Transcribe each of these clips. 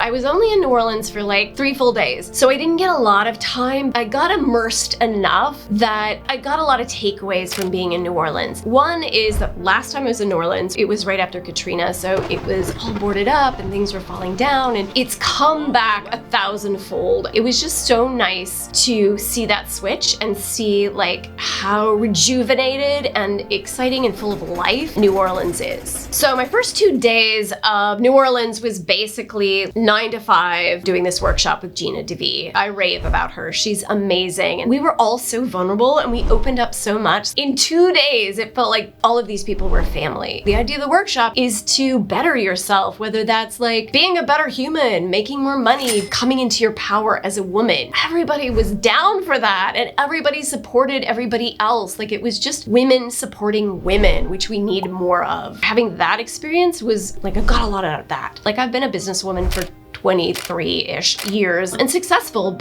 I was only in New Orleans for like 3 full days, so I didn't get a lot of time. I got immersed enough that I got a lot of takeaways from being in New Orleans. One is that last time I was in New Orleans, it was right after Katrina, so it was all boarded up and things were falling down, and it's come back 1,000-fold. It was just so nice to see that switch and see like how rejuvenated and exciting and full of life New Orleans is. So my first 2 days of New Orleans was basically 9 to 5 doing this workshop with Gina DeVee. I rave about her. She's amazing. And we were all so vulnerable and we opened up so much. In 2 days, it felt like all of these people were family. The idea of the workshop is to better yourself, whether that's like being a better human, making more money, coming into your power as a woman. Everybody was down for that and everybody supported everybody else. Like it was just women supporting women, which we need more of. Having that experience was like, I got a lot out of that. Like I've been a businesswoman for 23-ish years and successful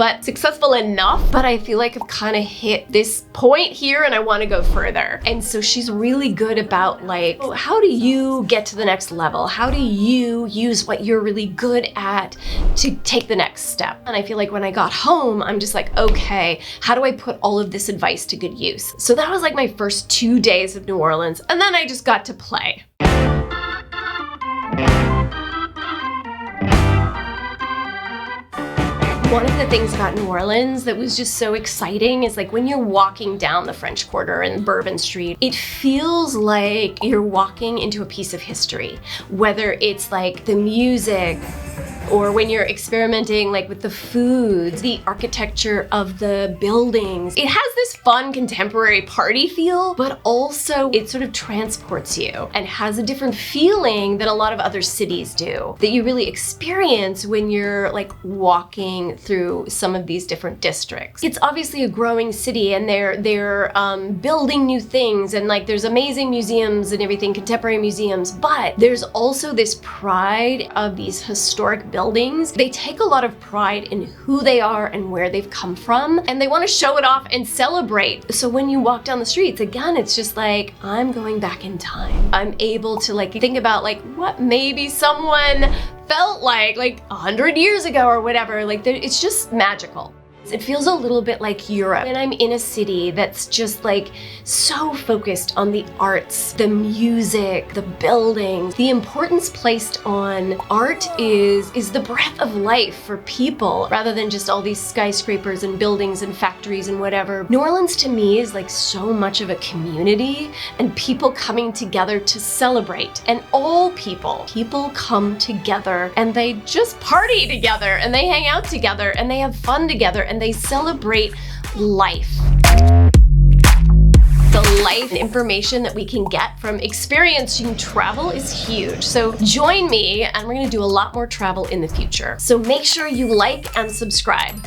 enough, but I feel like I've kind of hit this point here and I want to go further. And so she's really good about like, well, how do you get to the next level? How do you use what you're really good at to take the next step? And I feel like when I got home, I'm just like, okay, how do I put all of this advice to good use? So that was like my first 2 days of New Orleans, and then I just got to play. One of the things about New Orleans that was just so exciting is like when you're walking down the French Quarter and Bourbon Street, it feels like you're walking into a piece of history, whether it's like the music, or when you're experimenting like with the foods, the architecture of the buildings. It has this fun contemporary party feel, but also it sort of transports you and has a different feeling than a lot of other cities do that you really experience when you're like walking through some of these different districts. It's obviously a growing city and they're building new things and like there's amazing museums and everything, contemporary museums, but there's also this pride of these historic buildings. They take a lot of pride in who they are and where they've come from, and they want to show it off and celebrate. So when you walk down the streets, again, it's just like, I'm going back in time. I'm able to like think about like what maybe someone felt like 100 years ago or whatever. Like it's just magical. It feels a little bit like Europe. And I'm in a city that's just like so focused on the arts, the music, the buildings. The importance placed on art is the breath of life for people rather than just all these skyscrapers and buildings and factories and whatever. New Orleans to me is like so much of a community and people coming together to celebrate. And all people come together and they just party together and they hang out together and they have fun together and they celebrate life. The life information that we can get from experiencing travel is huge. So join me and we're gonna do a lot more travel in the future. So make sure you like and subscribe.